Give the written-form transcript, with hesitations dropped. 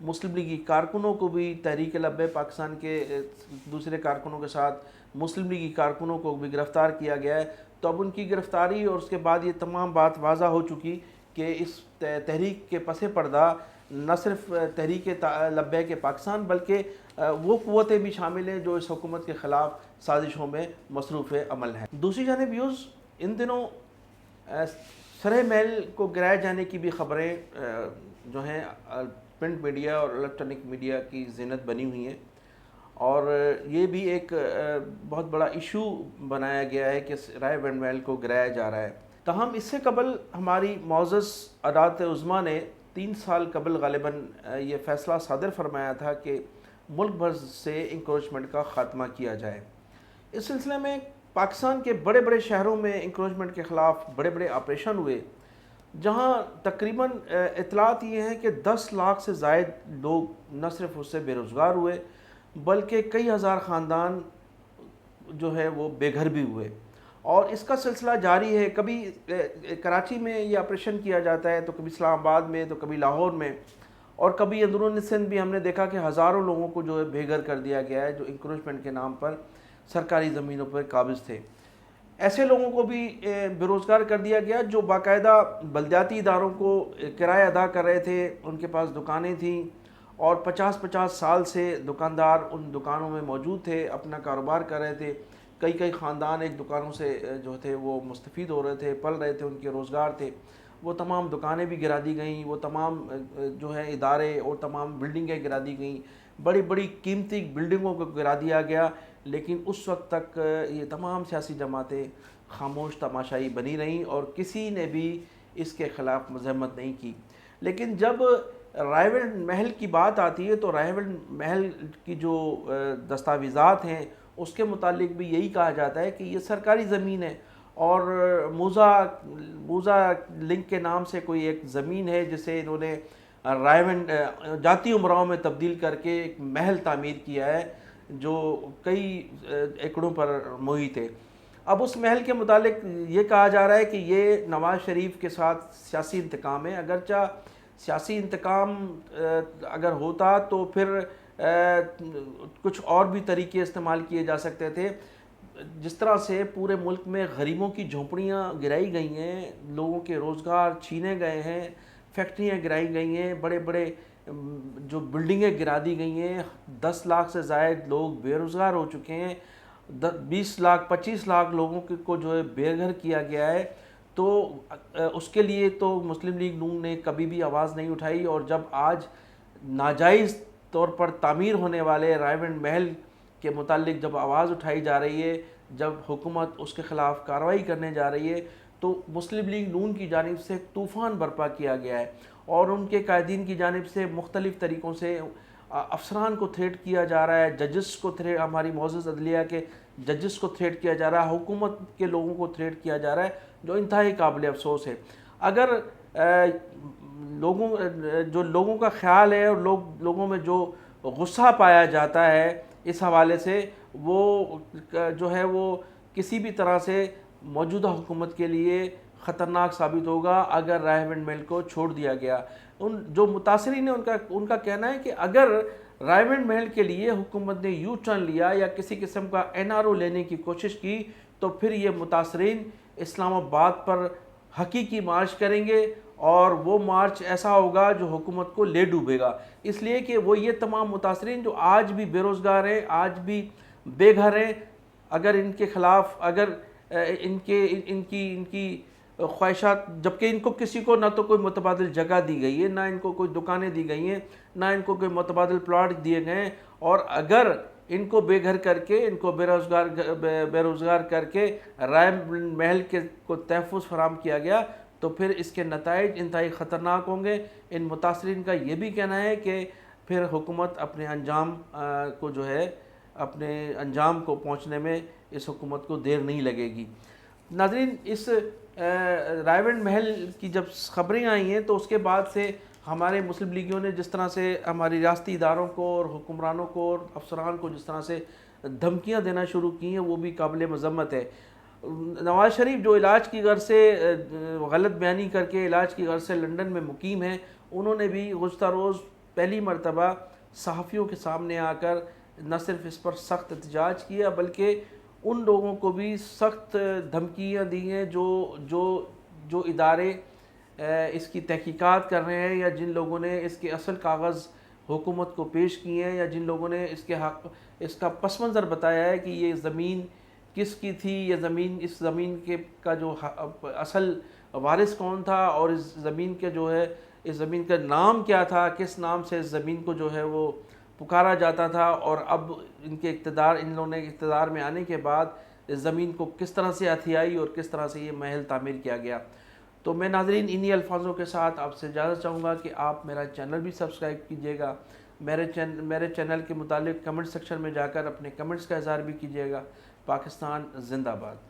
مسلم لیگی کارکنوں کو بھی تحریک لبیک پاکستان کے دوسرے کارکنوں کے ساتھ مسلم لیگی کارکنوں کو بھی گرفتار کیا گیا ہے. تو اب ان کی گرفتاری اور اس کے بعد یہ تمام بات واضح ہو چکی کہ اس تحریک کے پس پردہ نہ صرف تحریک لبیک پاکستان بلکہ وہ قوتیں بھی شامل ہیں جو اس حکومت کے خلاف سازشوں میں مصروف عمل ہیں. دوسری جانب ویوز ان دنوں سرح محل کو گرائے جانے کی بھی خبریں جو ہیں پرنٹ میڈیا اور الیکٹرانک میڈیا کی زینت بنی ہوئی ہیں اور یہ بھی ایک بہت بڑا ایشو بنایا گیا ہے کہ رائے محل کو گرایا جا رہا ہے. تاہم اس سے قبل ہماری معزز عدالت عظمیٰ نے 3 سال قبل غالباً یہ فیصلہ صادر فرمایا تھا کہ ملک بھر سے انکروچمنٹ کا خاتمہ کیا جائے. اس سلسلے میں پاکستان کے بڑے بڑے شہروں میں انکروچمنٹ کے خلاف بڑے بڑے آپریشن ہوئے جہاں تقریباً اطلاعات یہ ہیں کہ 10 لاکھ سے زائد لوگ نہ صرف اس سے بے روزگار ہوئے بلکہ کئی ہزار خاندان جو ہے وہ بے گھر بھی ہوئے اور اس کا سلسلہ جاری ہے. کبھی کراچی میں یہ آپریشن کیا جاتا ہے تو کبھی اسلام آباد میں تو کبھی لاہور میں اور کبھی اندرون سندھ بھی ہم نے دیکھا کہ ہزاروں لوگوں کو جو ہے بے گھر کر دیا گیا ہے جو انکروچمنٹ کے نام پر سرکاری زمینوں پر قابض تھے. ایسے لوگوں کو بھی بے روزگار کر دیا گیا جو باقاعدہ بلدیاتی اداروں کو کرایہ ادا کر رہے تھے, ان کے پاس دکانیں تھیں اور 50-50 سال سے دکاندار ان دکانوں میں موجود تھے, اپنا کاروبار کر رہے تھے. کئی خاندان ایک دکانوں سے جو تھے وہ مستفید ہو رہے تھے, پل رہے تھے, ان کے روزگار تھے. وہ تمام دکانیں بھی گرا دی گئیں, وہ تمام جو ہے ادارے اور تمام بلڈنگیں گرا دی گئیں, بڑی بڑی قیمتی بلڈنگوں کو گرا دیا گیا. لیکن اس وقت تک یہ تمام سیاسی جماعتیں خاموش تماشائی بنی رہیں اور کسی نے بھی اس کے خلاف مذمت نہیں کی. لیکن جب رائے محل کی بات آتی ہے تو رائے محل کی جو دستاویزات ہیں اس کے متعلق بھی یہی کہا جاتا ہے کہ یہ سرکاری زمین ہے اور موزہ لنک کے نام سے کوئی ایک زمین ہے جسے انہوں نے جاتی امراؤں میں تبدیل کر کے ایک محل تعمیر کیا ہے جو کئی ایکڑوں پر محیط ہے. اب اس محل کے متعلق یہ کہا جا رہا ہے کہ یہ نواز شریف کے ساتھ سیاسی انتقام ہے. اگرچہ سیاسی انتقام اگر ہوتا تو پھر کچھ اور بھی طریقے استعمال کیے جا سکتے تھے. جس طرح سے پورے ملک میں غریبوں کی جھونپڑیاں گرائی گئی ہیں, لوگوں کے روزگار چھینے گئے ہیں, فیکٹریاں گرائی گئی ہیں, بڑے بڑے جو بلڈنگیں گرا دی گئی ہیں, 10 لاکھ سے زائد لوگ بے روزگار ہو چکے ہیں, 20 لاکھ 25 لاکھ لوگوں کو جو ہے بے گھر کیا گیا ہے. تو اس کے لیے تو مسلم لیگ نون نے کبھی بھی آواز نہیں اٹھائی اور جب آج ناجائز طور پر تعمیر ہونے والے رائے محل کے متعلق جب آواز اٹھائی جا رہی ہے, جب حکومت اس کے خلاف کارروائی کرنے جا رہی ہے تو مسلم لیگ نون کی جانب سے طوفان برپا کیا گیا ہے اور ان کے قائدین کی جانب سے مختلف طریقوں سے افسران کو تھریٹ کیا جا رہا ہے, ججز کو ہماری معزز عدلیہ کے ججز کو تھریٹ کیا جا رہا ہے, حکومت کے لوگوں کو تھریٹ کیا جا رہا ہے, جو انتہائی قابل افسوس ہے. اگر لوگوں کا خیال ہے اور لوگوں میں جو غصہ پایا جاتا ہے اس حوالے سے, وہ جو ہے وہ کسی بھی طرح سے موجودہ حکومت کے لیے خطرناک ثابت ہوگا اگر رائے محل کو چھوڑ دیا گیا. جو متاثرین ہیں ان کا کہنا ہے کہ اگر رائے محل کے لیے حکومت نے یو ٹرن لیا یا کسی قسم کا NRO لینے کی کوشش کی تو پھر یہ متاثرین اسلام آباد پر حقیقی مارچ کریں گے اور وہ مارچ ایسا ہوگا جو حکومت کو لے ڈوبے گا. اس لیے کہ وہ یہ تمام متاثرین جو آج بھی بے روزگار ہیں, آج بھی بے گھر ہیں, اگر ان کے خلاف اگر ان کی خواہشات, جبکہ ان کو کسی کو نہ تو کوئی متبادل جگہ دی گئی ہے, نہ ان کو کوئی دکانیں دی گئی ہیں, نہ ان کو کوئی متبادل پلاٹ دیے گئے ہیں, اور اگر ان کو بے گھر کر کے, ان کو بے روزگار کر کے رائے محل کو تحفظ فراہم کیا گیا تو پھر اس کے نتائج انتہائی خطرناک ہوں گے. ان متاثرین کا یہ بھی کہنا ہے کہ پھر حکومت اپنے انجام کو جو ہے اپنے انجام کو پہنچنے میں اس حکومت کو دیر نہیں لگے گی. ناظرین, اس رائے محل کی جب خبریں آئی ہیں تو اس کے بعد سے ہمارے مسلم لیگیوں نے جس طرح سے ہماری ریاستی اداروں کو اور حکمرانوں کو اور افسران کو جس طرح سے دھمکیاں دینا شروع کی ہیں وہ بھی قابل مذمت ہے. نواز شریف جو علاج کی غرض سے غلط بیانی کر کے علاج کی غرض سے لندن میں مقیم ہیں, انہوں نے بھی گزشتہ روز پہلی مرتبہ صحافیوں کے سامنے آ کر نہ صرف اس پر سخت احتجاج کیا بلکہ ان لوگوں کو بھی سخت دھمکیاں دی ہیں جو ادارے اس کی تحقیقات کر رہے ہیں، یا جن لوگوں نے اس کے اصل کاغذ حکومت کو پیش کیے ہیں، یا جن لوگوں نے اس کا پس منظر بتایا ہے کہ یہ زمین کس کی تھی، یہ اس زمین کا جو اصل وارث کون تھا، اور اس زمین کے جو ہے اس زمین کا نام کیا تھا، کس نام سے اس زمین کو جو ہے وہ پکارا جاتا تھا، اور اب ان لوگوں نے اقتدار میں آنے کے بعد اس زمین کو کس طرح سے ہتھیائی اور کس طرح سے یہ محل تعمیر کیا گیا۔ تو میں ناظرین انہی الفاظوں کے ساتھ آپ سے اجازت چاہوں گا کہ آپ میرا چینل بھی سبسکرائب کیجئے گا، میرے چینل کے متعلق کمنٹ سیکشن میں جا کر اپنے کمنٹس کا اظہار بھی کیجئے گا۔ پاکستان زندہ باد۔